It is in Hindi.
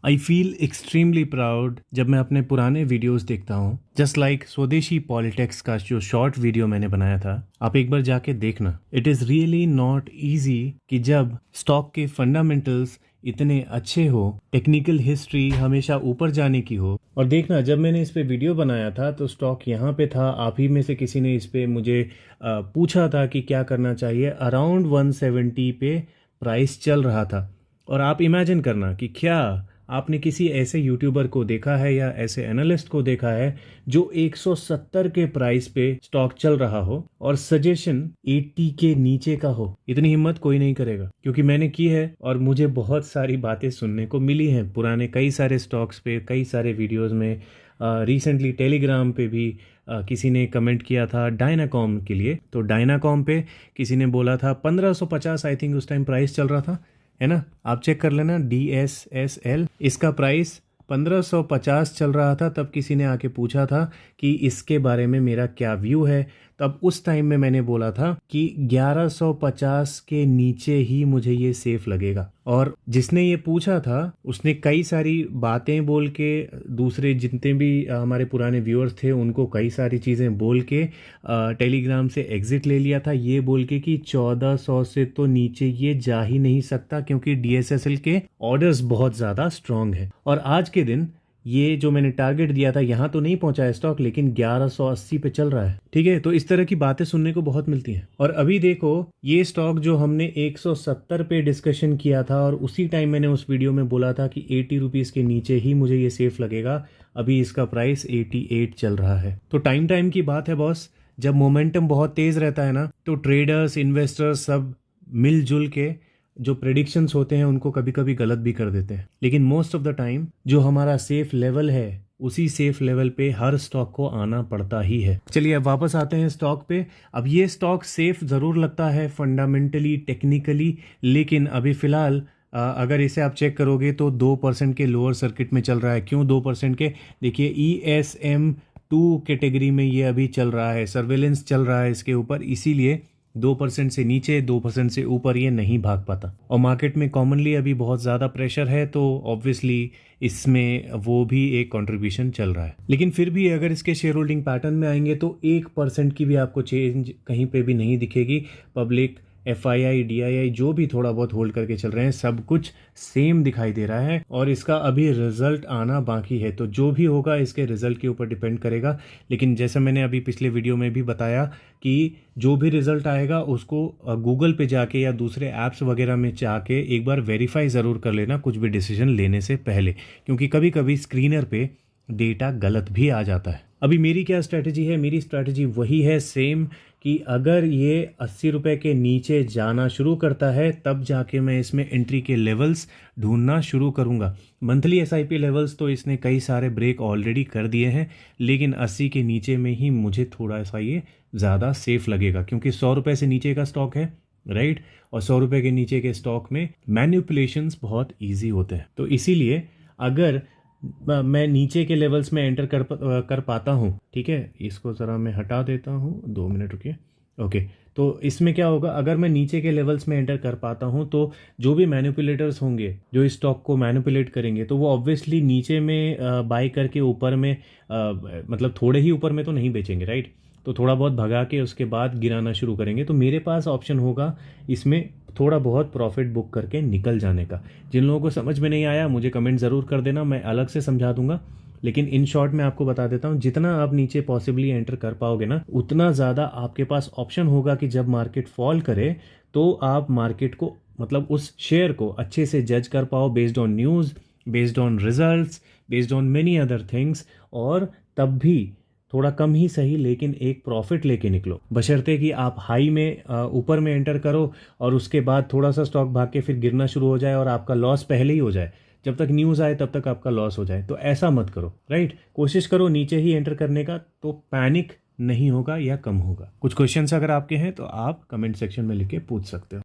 आई फील एक्सट्रीमली प्राउड जब मैं अपने पुराने वीडियोस देखता हूँ, जस्ट लाइक स्वदेशी पॉलिटिक्स का जो शॉर्ट वीडियो मैंने बनाया था, आप एक बार जाके देखना। It is really not easy कि जब स्टॉक के फंडामेंटल्स इतने अच्छे हो, टेक्निकल हिस्ट्री हमेशा ऊपर जाने की हो। और देखना, जब मैंने इस पे वीडियो बनाया था तो स्टॉक यहाँ पे था, आप ही में से किसी ने इस पे मुझे पूछा था कि क्या करना चाहिए। अराउंड 170 पे प्राइस चल रहा था। और आप इमेजिन करना कि क्या आपने किसी ऐसे यूट्यूबर को देखा है या ऐसे एनालिस्ट को देखा है जो 170 के प्राइस पे स्टॉक चल रहा हो और सजेशन 80 के नीचे का हो। इतनी हिम्मत कोई नहीं करेगा, क्योंकि मैंने की है और मुझे बहुत सारी बातें सुनने को मिली हैं पुराने कई सारे स्टॉक्स पे, कई सारे वीडियोस में। रिसेंटली टेलीग्राम पे भी किसी ने कमेंट किया था डायनाकॉम के लिए, तो डायनाकॉम पे किसी ने बोला था 1550 आई थिंक उस टाइम प्राइस चल रहा था, है ना। आप चेक कर लेना, DSSL, इसका प्राइस 1550 चल रहा था। तब किसी ने आके पूछा था कि इसके बारे में मेरा क्या व्यू है। तब उस टाइम में मैंने बोला था कि 1150 के नीचे ही मुझे ये सेफ लगेगा। और जिसने ये पूछा था उसने कई सारी बातें बोल के, दूसरे जितने भी हमारे पुराने व्यूअर्स थे उनको कई सारी चीज़ें बोल के टेलीग्राम से एग्जिट ले लिया था, ये बोल के कि 1400 से तो नीचे ये जा ही नहीं सकता, क्योंकि DSSL के ऑर्डर्स बहुत ज़्यादा स्ट्रांग है। और आज के दिन ये जो मैंने टारगेट दिया था यहाँ तो नहीं पहुंचा है स्टॉक, लेकिन 1180 पे चल रहा है। ठीक है, तो इस तरह की बातें सुनने को बहुत मिलती हैं। और अभी देखो, ये स्टॉक जो हमने 170 पे डिस्कशन किया था और उसी टाइम मैंने उस वीडियो में बोला था कि 80 रुपीज़ के नीचे ही मुझे ये सेफ लगेगा, अभी इसका प्राइस 88 चल रहा है। तो टाइम टाइम की बात है बॉस, जब मोमेंटम बहुत तेज रहता है ना, तो ट्रेडर्स, इन्वेस्टर्स सब मिलजुल के जो प्रेडिक्शंस होते हैं उनको कभी कभी गलत भी कर देते हैं। लेकिन मोस्ट ऑफ द टाइम जो हमारा सेफ लेवल है, उसी सेफ लेवल पे हर स्टॉक को आना पड़ता ही है। चलिए अब वापस आते हैं स्टॉक पे। अब ये स्टॉक सेफ ज़रूर लगता है फंडामेंटली, टेक्निकली, लेकिन अभी फ़िलहाल अगर इसे आप चेक करोगे तो 2% के लोअर सर्किट में चल रहा है। क्यों 2% के? देखिए, ESM2 कैटेगरी में ये अभी चल रहा है, सर्वेलेंस चल रहा है इसके ऊपर, इसीलिए 2% से नीचे, 2% से ऊपर ये नहीं भाग पाता। और मार्केट में कॉमनली अभी बहुत ज़्यादा प्रेशर है, तो ऑब्वियसली इसमें वो भी एक कंट्रीब्यूशन चल रहा है। लेकिन फिर भी अगर इसके शेयर होल्डिंग पैटर्न में आएंगे तो 1% की भी आपको चेंज कहीं पे भी नहीं दिखेगी। पब्लिक, FII, DII जो भी थोड़ा बहुत होल्ड करके चल रहे हैं, सब कुछ सेम दिखाई दे रहा है। और इसका अभी रिजल्ट आना बाकी है, तो जो भी होगा इसके रिजल्ट के ऊपर डिपेंड करेगा। लेकिन जैसा मैंने अभी पिछले वीडियो में भी बताया कि जो भी रिजल्ट आएगा उसको गूगल पे जाके या दूसरे ऐप्स वगैरह में जाके एक बार वेरीफाई ज़रूर कर लेना कुछ भी डिसीजन लेने से पहले, क्योंकि कभी कभी स्क्रीनर पे डेटा गलत भी आ जाता है। अभी मेरी क्या स्ट्रैटेजी है? मेरी स्ट्रैटेजी वही है सेम, कि अगर ये 80 रुपये के नीचे जाना शुरू करता है तब जाके मैं इसमें एंट्री के लेवल्स ढूंढना शुरू करूंगा। मंथली SIP लेवल्स तो इसने कई सारे ब्रेक ऑलरेडी कर दिए हैं, लेकिन 80 के नीचे में ही मुझे थोड़ा सा ये ज़्यादा सेफ लगेगा, क्योंकि 100 रुपये से नीचे का स्टॉक है, राइट। और 100 रुपये के नीचे के स्टॉक में मैन्युपुलेशंस बहुत ईजी होते हैं। तो इसीलिए अगर मैं नीचे के लेवल्स में एंटर कर पाता हूँ, ठीक है, इसको ज़रा मैं हटा देता हूँ, 2 मिनट रुकिए। ओके, तो इसमें क्या होगा, अगर मैं नीचे के लेवल्स में एंटर कर पाता हूँ तो जो भी मैनिपुलेटर्स होंगे जो इस स्टॉक को मैनिपुलेट करेंगे, तो वो ऑब्वियसली नीचे में बाई करके ऊपर में मतलब थोड़े ही ऊपर में तो नहीं बेचेंगे, राइट। तो थोड़ा बहुत भगा के उसके बाद गिराना शुरू करेंगे, तो मेरे पास ऑप्शन होगा इसमें थोड़ा बहुत प्रॉफिट बुक करके निकल जाने का। जिन लोगों को समझ में नहीं आया मुझे कमेंट ज़रूर कर देना, मैं अलग से समझा दूंगा। लेकिन इन शॉर्ट मैं आपको बता देता हूँ, जितना आप नीचे पॉसिबली एंटर कर पाओगे ना, उतना ज़्यादा आपके पास ऑप्शन होगा कि जब मार्केट फॉल करे तो आप मार्केट को, मतलब उस शेयर को अच्छे से जज कर पाओ based on news, based on results, based on many other things. और तब भी थोड़ा कम ही सही, लेकिन एक प्रॉफिट लेके निकलो, बशर्ते कि आप हाई में ऊपर में एंटर करो और उसके बाद थोड़ा सा स्टॉक भाग के फिर गिरना शुरू हो जाए और आपका लॉस पहले ही हो जाए। जब तक न्यूज़ आए तब तक आपका लॉस हो जाए, तो ऐसा मत करो, राइट। कोशिश करो नीचे ही एंटर करने का, तो पैनिक नहीं होगा या कम होगा। कुछ क्वेश्चंस अगर आपके हैं तो आप कमेंट सेक्शन में लिख के पूछ सकते हो।